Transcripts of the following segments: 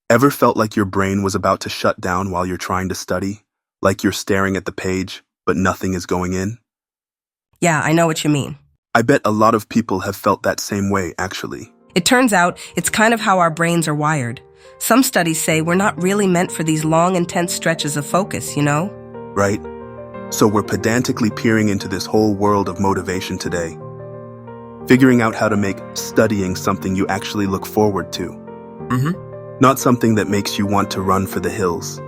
Ever felt like your brain was about to shut down while you're trying to study? Like you're staring at the page, but nothing is going in? Yeah, I know what you mean. I bet a lot of people have felt that same way, actually. It turns out it's kind of how our brains are wired. Some studies say we're not really meant for these long, intense stretches of focus, you know? Right? So we're pedantically peering into this whole world of motivation today, figuring out how to make studying something you actually look forward to. Not something that makes you want to run for the hills.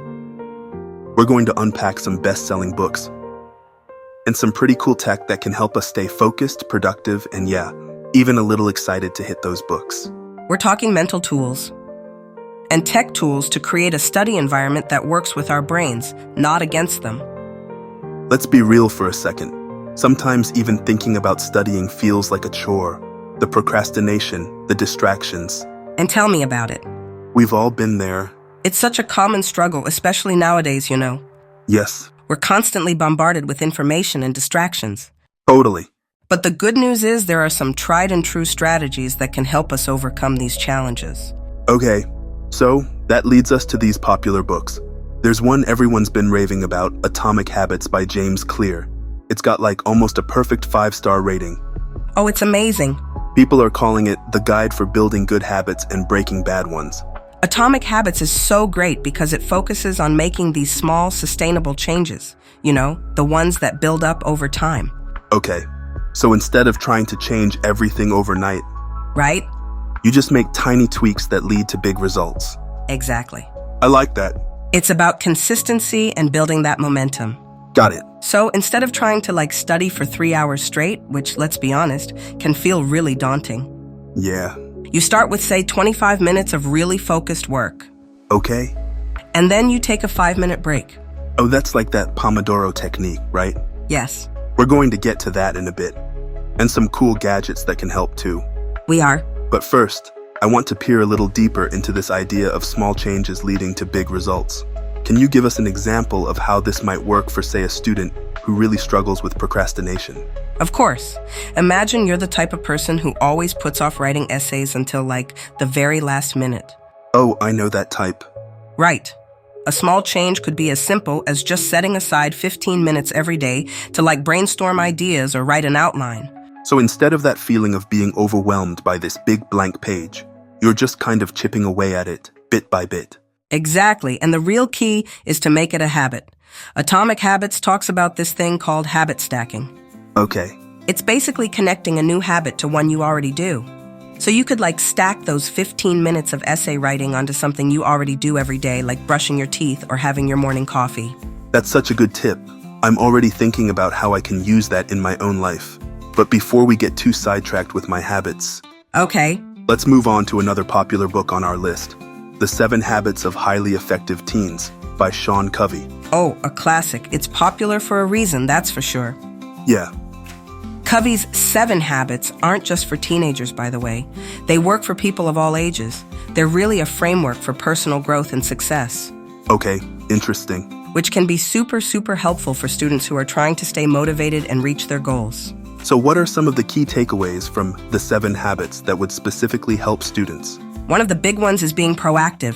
We're going to unpack some best-selling books and some pretty cool tech that can help us stay focused, productive, and yeah, even a little excited to hit those books. We're talking mental tools and tech tools to create a study environment that works with our brains, not against them. Let's be real for a second. Sometimes even thinking about studying feels like a chore. The procrastination, the distractions. And tell me about it. We've all been there. It's such a common struggle, especially nowadays, you know. Yes. We're constantly bombarded with information and distractions. Totally. But the good news is there are some tried and true strategies that can help us overcome these challenges. Okay, so that leads us to these popular books. There's one everyone's been raving about, Atomic Habits by James Clear. It's got like almost a perfect 5-star rating. Oh, it's amazing. People are calling it the guide for building good habits and breaking bad ones. Atomic Habits is so great because it focuses on making these small, sustainable changes. You know, the ones that build up over time. Okay, so instead of trying to change everything overnight, Right? you just make tiny tweaks that lead to big results. Exactly. I like that. It's about consistency and building that momentum. Got it. So instead of trying to study for 3 hours straight, which, let's be honest, can feel really daunting, Yeah. you start with, say, 25 minutes of really focused work. Okay. And then you take a 5-minute break. Oh, that's like that Pomodoro technique, right? Yes, We're going to get to that in a bit. And some cool gadgets that can help too. we are. But first, I want to peer a little deeper into this idea of small changes leading to big results. Can you give us an example of how this might work for, say, a student who really struggles with procrastination? Of course. Imagine you're the type of person who always puts off writing essays until the very last minute. Oh, I know that type. Right. A small change could be as simple as just setting aside 15 minutes every day to brainstorm ideas or write an outline. So instead of that feeling of being overwhelmed by this big blank page, you're just kind of chipping away at it, bit by bit. Exactly, and the real key is to make it a habit. Atomic Habits talks about this thing called habit stacking. Okay. It's basically connecting a new habit to one you already do. So you could stack those 15 minutes of essay writing onto something you already do every day, like brushing your teeth or having your morning coffee. That's such a good tip. I'm already thinking about how I can use that in my own life. But before we get too sidetracked with my habits, Okay, let's move on to another popular book on our list, The 7 Habits of Highly Effective Teens by Sean Covey. oh, a classic. It's popular for a reason, that's for sure. Yeah, Covey's 7 habits aren't just for teenagers, by the way. They work for people of all ages. They're really a framework for personal growth and success, okay, interesting. which can be super, super helpful for students who are trying to stay motivated and reach their goals. So what are some of the key takeaways from The 7 Habits that would specifically help students? One of the big ones is being proactive.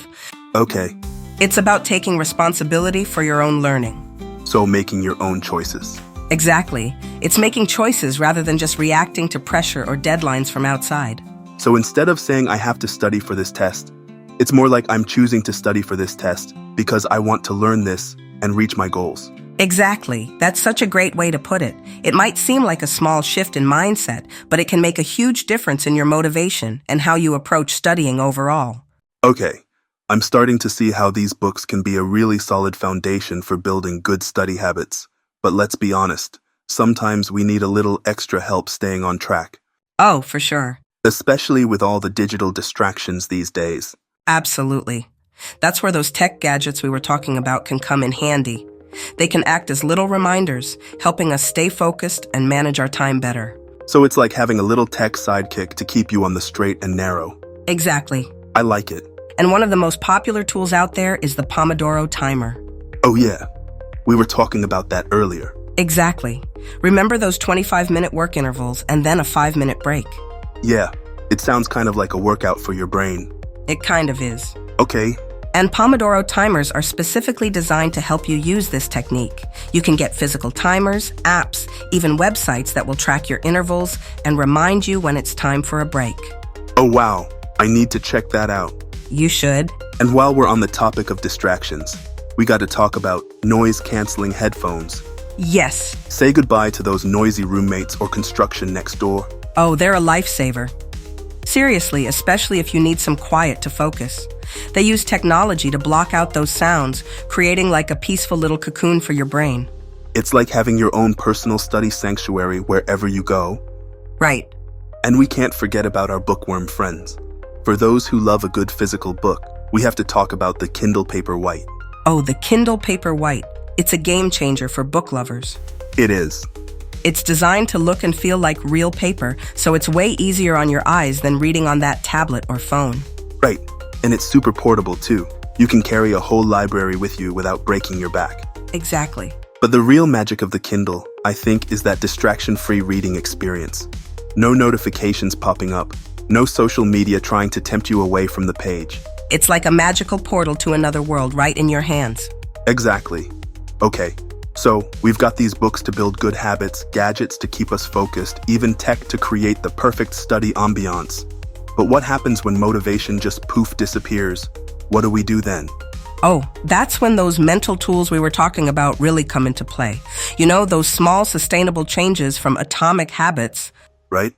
Okay, It's about taking responsibility for your own learning. so making your own choices. Exactly. It's making choices rather than just reacting to pressure or deadlines from outside. So instead of saying I have to study for this test, it's more like I'm choosing to study for this test because I want to learn this and reach my goals. Exactly. That's such a great way to put it. It might seem like a small shift in mindset, but it can make a huge difference in your motivation and how you approach studying overall. Okay, I'm starting to see how these books can be a really solid foundation for building good study habits. But let's be honest, sometimes we need a little extra help staying on track, Oh, for sure. especially with all the digital distractions these days. Absolutely. That's where those tech gadgets we were talking about can come in handy. They can act as little reminders, helping us stay focused and manage our time better. So it's like having a little tech sidekick to keep you on the straight and narrow. Exactly. I like it. And one of the most popular tools out there is the Pomodoro timer. Oh yeah, we were talking about that earlier. Exactly. Remember those 25-minute work intervals and then a 5-minute break. Yeah, it sounds kind of like a workout for your brain. It kind of is. Okay, And Pomodoro timers are specifically designed to help you use this technique. You can get physical timers, apps, even websites that will track your intervals and remind you when it's time for a break. Oh wow, I need to check that out. You should. And while we're on the topic of distractions, we got to talk about noise-canceling headphones. Yes. Say goodbye to those noisy roommates or construction next door. Oh, they're a lifesaver. Seriously, especially if you need some quiet to focus. They use technology to block out those sounds, creating like a peaceful little cocoon for your brain. It's like having your own personal study sanctuary wherever you go. Right. And we can't forget about our bookworm friends. For those who love a good physical book, we have to talk about the Kindle Paperwhite. Oh, the Kindle Paperwhite. It's a game changer for book lovers. It is. It's designed to look and feel like real paper, so it's way easier on your eyes than reading on that tablet or phone. Right. And it's super portable too. You can carry a whole library with you without breaking your back. Exactly. But the real magic of the Kindle, I think, is that distraction-free reading experience. No notifications popping up. No social media trying to tempt you away from the page. It's like a magical portal to another world right in your hands. Exactly. Okay, so we've got these books to build good habits, gadgets to keep us focused, even tech to create the perfect study ambiance. But what happens when motivation just poof disappears? What do we do then? Oh, that's when those mental tools we were talking about really come into play. You know, those small, sustainable changes from atomic habits. Right?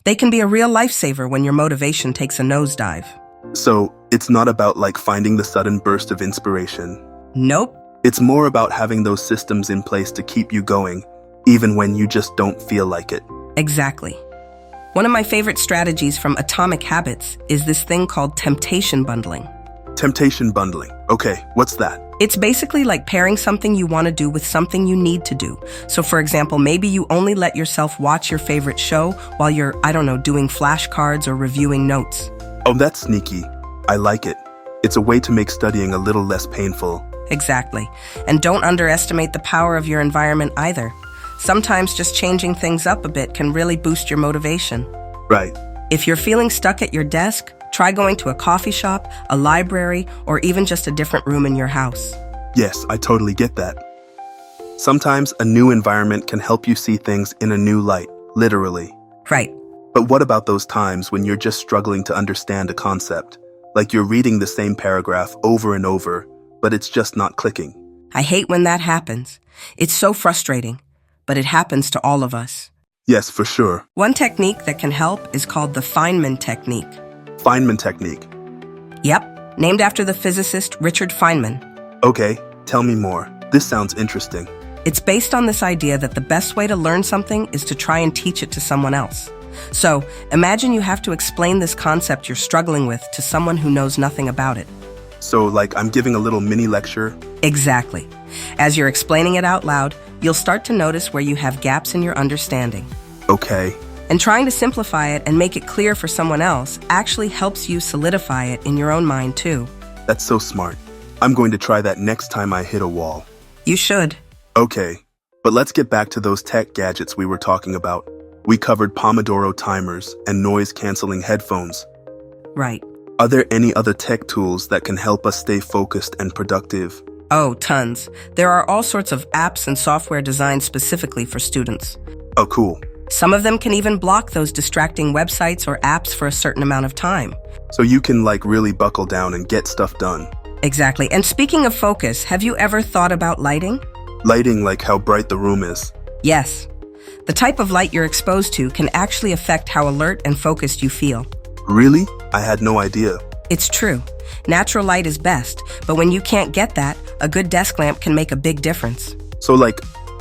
They can be a real lifesaver when your motivation takes a nosedive. So, it's not about like finding the sudden burst of inspiration. Nope. It's more about having those systems in place to keep you going, even when you just don't feel like it. Exactly. One of my favorite strategies from Atomic Habits is this thing called temptation bundling. Temptation bundling. Okay, what's that? It's basically like pairing something you want to do with something you need to do. So for example, maybe you only let yourself watch your favorite show while you're, doing flashcards or reviewing notes. Oh, that's sneaky. I like it. It's a way to make studying a little less painful. Exactly. And don't underestimate the power of your environment either. Sometimes just changing things up a bit can really boost your motivation. Right. If you're feeling stuck at your desk, try going to a coffee shop, a library, or even just a different room in your house. Yes, I totally get that. Sometimes a new environment can help you see things in a new light, literally. Right. But what about those times when you're just struggling to understand a concept? Like you're reading the same paragraph over and over, but it's just not clicking. I hate when that happens. It's so frustrating, but it happens to all of us. Yes, for sure. One technique that can help is called the Feynman technique. Feynman technique. Yep, named after the physicist Richard Feynman. Okay, tell me more. This sounds interesting. It's based on this idea that the best way to learn something is to try and teach it to someone else. So, imagine you have to explain this concept you're struggling with to someone who knows nothing about it. So, like I'm giving a little mini lecture? Exactly. As you're explaining it out loud, you'll start to notice where you have gaps in your understanding. Okay. And trying to simplify it and make it clear for someone else actually helps you solidify it in your own mind too. That's so smart. I'm going to try that next time I hit a wall. You should. Okay, but let's get back to those tech gadgets we were talking about. We covered Pomodoro timers and noise-canceling headphones. Right. Are there any other tech tools that can help us stay focused and productive? Oh, tons. There are all sorts of apps and software designed specifically for students. Oh, cool. Some of them can even block those distracting websites or apps for a certain amount of time. So you can really buckle down and get stuff done. Exactly. And speaking of focus, have you ever thought about lighting? Lighting, like how bright the room is. Yes. The type of light you're exposed to can actually affect how alert and focused you feel. Really? I had no idea. It's true. Natural light is best, but when you can't get that, a good desk lamp can make a big difference. So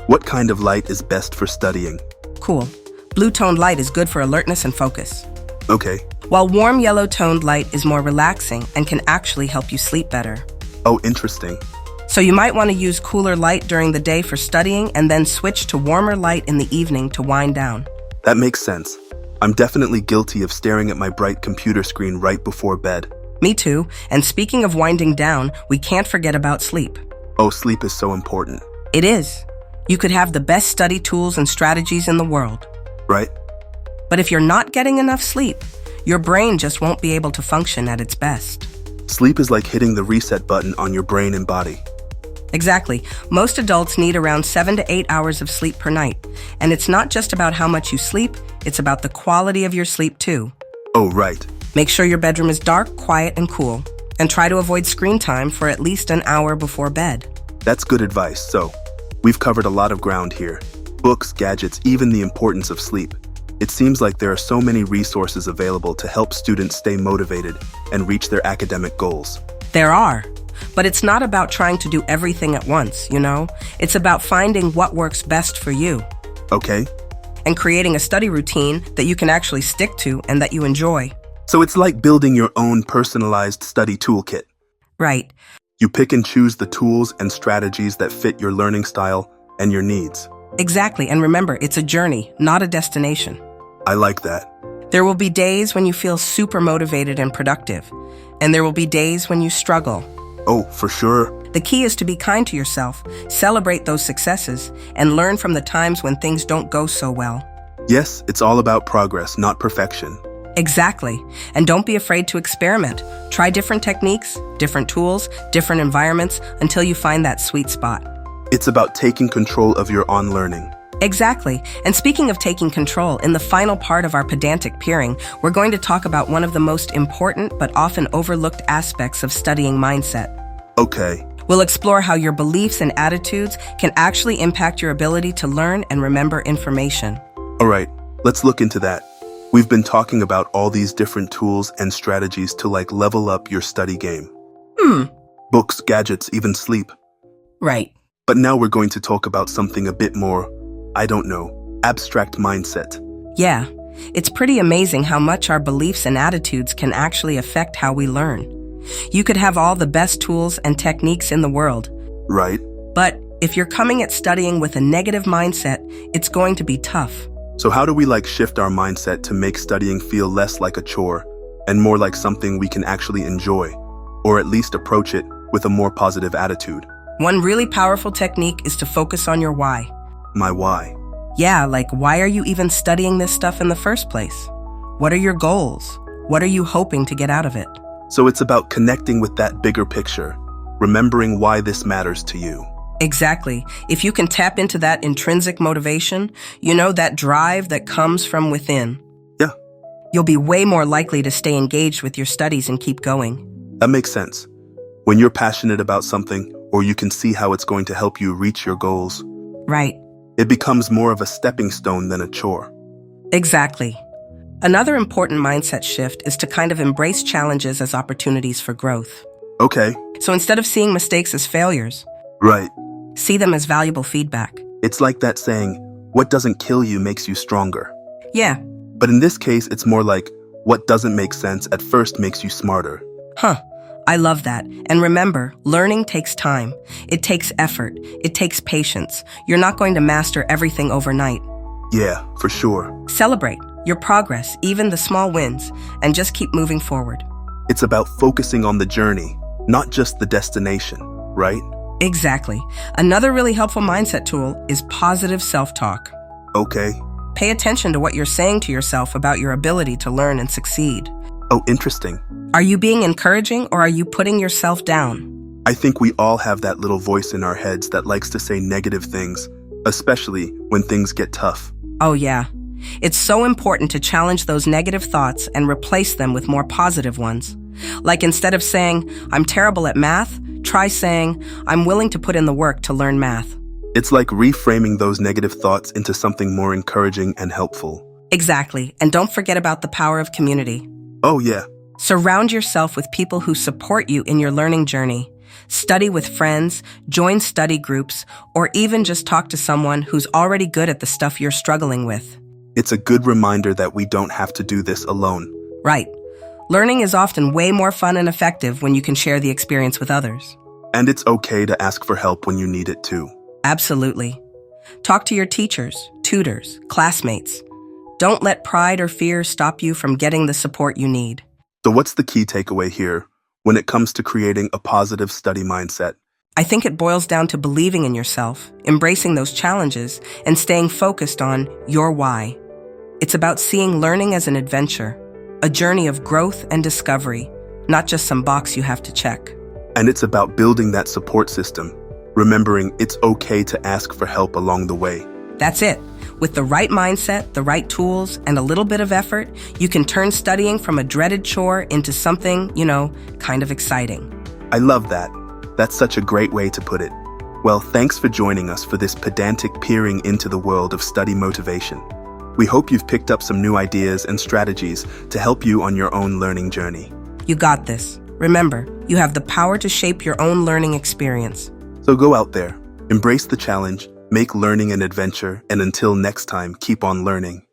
what kind of light is best for studying? Cool. Blue-toned light is good for alertness and focus. Okay. While warm yellow-toned light is more relaxing and can actually help you sleep better. Oh, interesting. So you might want to use cooler light during the day for studying and then switch to warmer light in the evening to wind down. That makes sense. I'm definitely guilty of staring at my bright computer screen right before bed. Me too. And speaking of winding down, we can't forget about sleep. Oh, sleep is so important. It is. You could have the best study tools and strategies in the world. Right? But if you're not getting enough sleep, your brain just won't be able to function at its best. Sleep is like hitting the reset button on your brain and body. Exactly. Most adults need around 7 to 8 hours of sleep per night. And it's not just about how much you sleep, it's about the quality of your sleep too. Oh, right. Make sure your bedroom is dark, quiet, and cool. And try to avoid screen time for at least an hour before bed. That's good advice. So, we've covered a lot of ground here. Books, gadgets, even the importance of sleep. It seems like there are so many resources available to help students stay motivated and reach their academic goals. There are. But it's not about trying to do everything at once, you know? It's about finding what works best for you. Okay? And creating a study routine that you can actually stick to and that you enjoy. So it's like building your own personalized study toolkit. Right. You pick and choose the tools and strategies that fit your learning style and your needs. Exactly. And remember, it's a journey, not a destination. I like that. There will be days when you feel super motivated and productive. And there will be days when you struggle. Oh, for sure. The key is to be kind to yourself, celebrate those successes, and learn from the times when things don't go so well. Yes, it's all about progress, not perfection. Exactly. And don't be afraid to experiment. Try different techniques, different tools, different environments until you find that sweet spot. It's about taking control of your own learning. Exactly. And speaking of taking control, in the final part of our pedantic peering, we're going to talk about one of the most important but often overlooked aspects of studying mindset. Okay. We'll explore how your beliefs and attitudes can actually impact your ability to learn and remember information. All right, let's look into that. We've been talking about all these different tools and strategies to level up your study game. Books, gadgets, even sleep. Right. But now we're going to talk about something a bit more, abstract mindset. Yeah. It's pretty amazing how much our beliefs and attitudes can actually affect how we learn. You could have all the best tools and techniques in the world. Right. But if you're coming at studying with a negative mindset, it's going to be tough. So how do we shift our mindset to make studying feel less like a chore and more like something we can actually enjoy, or at least approach it with a more positive attitude? One really powerful technique is to focus on your why. My why? Yeah, like why are you even studying this stuff in the first place? What are your goals? What are you hoping to get out of it? So it's about connecting with that bigger picture, remembering why this matters to you. Exactly. If you can tap into that intrinsic motivation, that drive that comes from within. Yeah. You'll be way more likely to stay engaged with your studies and keep going. That makes sense. When you're passionate about something, or you can see how it's going to help you reach your goals. Right. It becomes more of a stepping stone than a chore. Exactly. Another important mindset shift is to kind of embrace challenges as opportunities for growth. Okay. So instead of seeing mistakes as failures, Right. see them as valuable feedback. It's like that saying, what doesn't kill you makes you stronger. Yeah. But in this case, it's more like, what doesn't make sense at first makes you smarter. Huh. I love that. And remember, learning takes time. It takes effort. It takes patience. You're not going to master everything overnight. Yeah, for sure. Celebrate your progress, even the small wins, and just keep moving forward. It's about focusing on the journey, not just the destination, right? Exactly. Another really helpful mindset tool is positive self-talk. Okay. Pay attention to what you're saying to yourself about your ability to learn and succeed. Oh, interesting. Are you being encouraging or are you putting yourself down? I think we all have that little voice in our heads that likes to say negative things, especially when things get tough. Oh yeah. It's so important to challenge those negative thoughts and replace them with more positive ones. Like instead of saying, I'm terrible at math, try saying, I'm willing to put in the work to learn math. It's like reframing those negative thoughts into something more encouraging and helpful. Exactly. And don't forget about the power of community. Oh yeah. Surround yourself with people who support you in your learning journey. Study with friends, join study groups, or even just talk to someone who's already good at the stuff you're struggling with. It's a good reminder that we don't have to do this alone. Right. Learning is often way more fun and effective when you can share the experience with others. And it's okay to ask for help when you need it too. Absolutely. Talk to your teachers, tutors, classmates. Don't let pride or fear stop you from getting the support you need. So what's the key takeaway here when it comes to creating a positive study mindset? I think it boils down to believing in yourself, embracing those challenges, and staying focused on your why. It's about seeing learning as an adventure, a journey of growth and discovery, not just some box you have to check. And it's about building that support system, remembering it's okay to ask for help along the way. That's it. With the right mindset, the right tools, and a little bit of effort, you can turn studying from a dreaded chore into something, kind of exciting. I love that. That's such a great way to put it. Well, thanks for joining us for this pedantic peering into the world of study motivation. We hope you've picked up some new ideas and strategies to help you on your own learning journey. You got this. Remember, you have the power to shape your own learning experience. So go out there, embrace the challenge, make learning an adventure, and until next time, keep on learning.